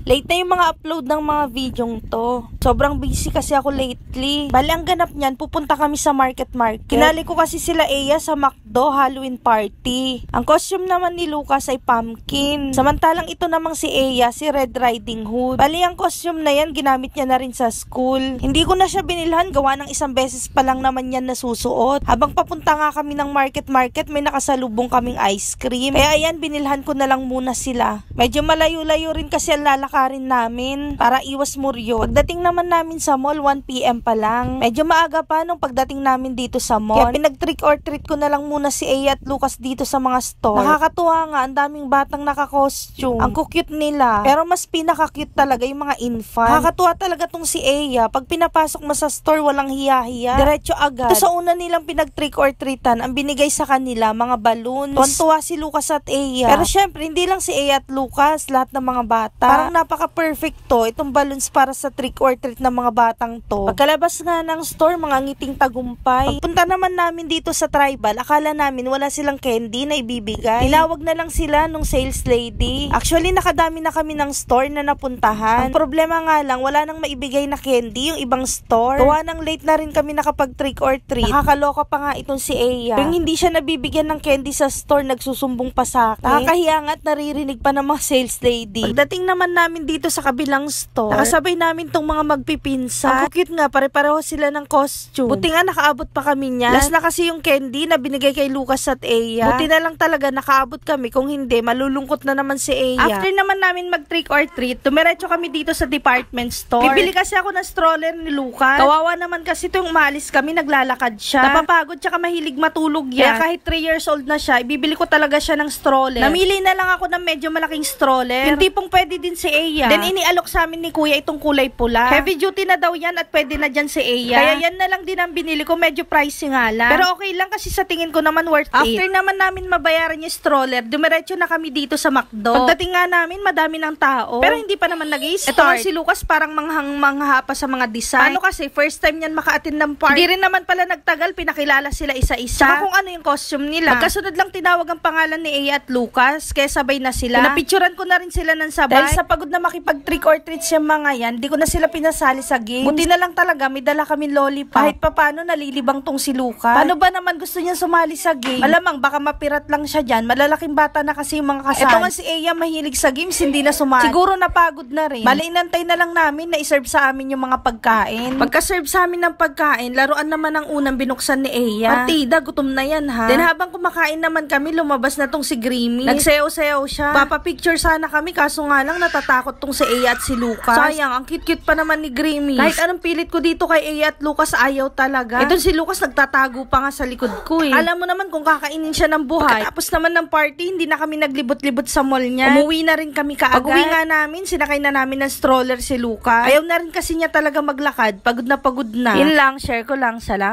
Late na yung mga upload ng mga videong to. Sobrang busy kasi ako lately. Bali, ang ganap niyan, pupunta kami sa market. Kinali ko kasi sila Eya sa McDo Halloween party. Ang costume naman ni Lucas ay pumpkin. Samantalang ito namang si Eya, si Red Riding Hood. Bali, ang costume na yan, ginamit niya na rin sa school. Hindi ko na siya binilhan, gawa ng isang beses pa lang naman yan nasusuot. Habang papunta nga kami ng market, may nakasalubong kaming ice cream. Kaya ayan, binilhan ko na lang muna sila. Medyo malayo-layo rin kasi ang lalakarin namin para iwas muryo. Pagdating naman namin sa mall, 1 PM pa lang. Medyo maaga pa nung pagdating namin dito sa mall. Kaya pinag-trick or treat ko na lang muna si Eya at Lucas dito sa mga store. Nakakatuwa nga, ang daming batang naka-costume. Ang cute nila. Pero mas pinaka-cute talaga yung mga infant. Nakakatuwa talaga tong si Eya. Pag pinapasok mo sa store, walang hiya-hiya. Diretso agad. Ito sa una nilang pinag-trick or treatan, ang binigay sa kanila, mga balloons. Tuwan-tuwa si Lucas at Eya. Pero syempre, hindi lang si Eya at Lucas, lahat ng mga bata. Parang napaka-perfect to, itong balloons para sa trick or treat ng mga batang to. Pagkalabas nga ng store, mga ngiting tagumpay. Pagpunta naman namin dito sa Tribal, akala namin wala silang candy na ibibigay. Tinawag na lang sila nung sales lady. Actually, nakadami na kami ng store na napuntahan. Ang problema nga lang, wala nang maibigay na candy yung ibang store. Tuwa nang late na rin kami nakapag-trick or treat. Nakakaloka pa nga itong si Eya. Yung hindi siya nabibigyan ng candy sa store, nagsusumbong pa sa akin. Nakakahiya nga at naririnig pa ng mga sales lady. Pagdating naman namin dito sa kabilang store, nakasabay namin tong mga magpipinsa. Ang cute nga, pare-pareho sila ng costume. Buti nga nakaabot pa kami niyan. Last na kasi yung candy na binigay kay Lucas at Eya. Buti na lang talaga nakaabot kami. Kung hindi, malulungkot na naman si Eya. After naman namin mag-trick or treat, tumiretso kami dito sa department store. Bibili kasi ako ng stroller ni Lucas. Kawawa naman kasi tuwing umalis kami, naglalakad siya. Napapagod tsaka mahilig matulog yan. Kaya kahit 3 years old na siya, ibibili ko talaga siya ng stroller. Namili na lang ako ng medyo malaking stroller. Yung tipong pwede din si Eya. Then inialok sa amin ni Kuya itong kulay pula. Heavy duty na daw yan at pwede na dyan si Eya. Kaya yan na lang din ang binili ko. Medyo pricey nga lang. Pero okay lang kasi sa tingin ko naman worth it. After naman namin mabayaran yung stroller, dumiretso na kami dito sa McDo. Pagdating nga namin, madami ng tao. Pero hindi pa naman nag-i-start. Ito nga si Lucas parang manghang-mangha pa sa mga design. Ano kasi, first time niyan maka-attend ng party. Hindi rin naman pala nagtagal, pinakilala sila isa-isa. Saka kung ano yung costume nila. Pagkasunod lang tinawag ang pangalan ni Eya at Lucas, kaya sabay na sila. Pinapicturan ko na rin sila ng sabay. Dahil sa pagod na makipag-trick or treat siya mga yan, di ko na sila pinasali sa games. Buti na lang talaga, may dala kami lollipop. Kahit pa paano, nalilibang tong si Lucas. Paano ba naman gusto niya sumali sa game? Malamang, baka mapirat lang siya dyan. Malalaking bata na kasi yung mga kasali. Ito nga si Eya, mahilig sa games, hindi na sumali. Siguro napagod na rin. Bali, inantay na lang namin na iserve sa amin yung mga pagkain. Pagka-serve sa amin ng pagkain, laruan naman ang unang binuksan ni Eya. Partida, gutom na yan ha. Then habang kumakain naman kami, lumabas na tong si Grimmy. Nagsayaw-sayaw siya. Papapicture sana kami, kaso nga lang natatakot tong si Eya at si Lucas. Sayang, ang cute-cute pa naman ni Grimmy. Kahit anong pilit ko dito kay Eya at Lucas, ayaw talaga. Ito si Lucas, nagtatago pa nga sa likod ko eh. Alam mo naman kung kakainin siya ng buhay. Pagkatapos naman ng party, hindi na kami naglibot-libot sa mall niya. Umuwi na rin kami kaagad. Pag-uwi nga namin, sinakay na namin ng stroller si Lucas. Ayaw na rin kasi niya talaga maglakad. Pagod na pagod na. Yun lang, share ko lang. Salamat.